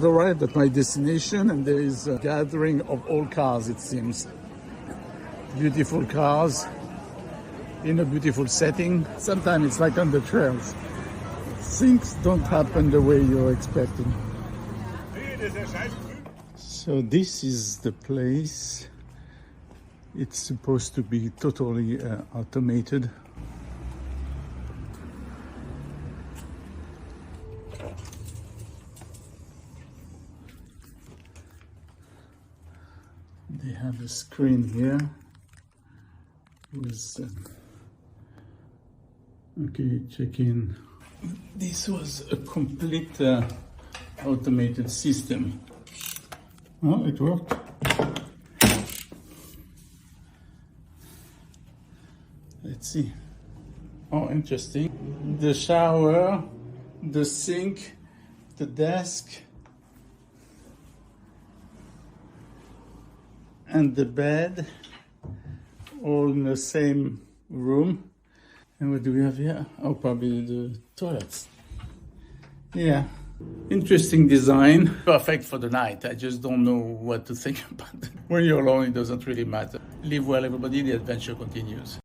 I've arrived at my destination and there is a gathering of all cars, it seems. Beautiful cars in a beautiful setting. Sometimes it's like on the trails. Things don't happen the way you're expecting. So this is the place. It's supposed to be totally automated. They have a screen here with okay, check in. This was a complete automated system. Oh, it worked. Let's see. Oh, interesting. The shower, the sink, the desk, and the bed, all in the same room. And what do we have here? Oh, probably the toilets. Yeah. Interesting design. Perfect for the night. I just don't know what to think about it. When you're alone, it doesn't really matter. Live well, everybody. The adventure continues.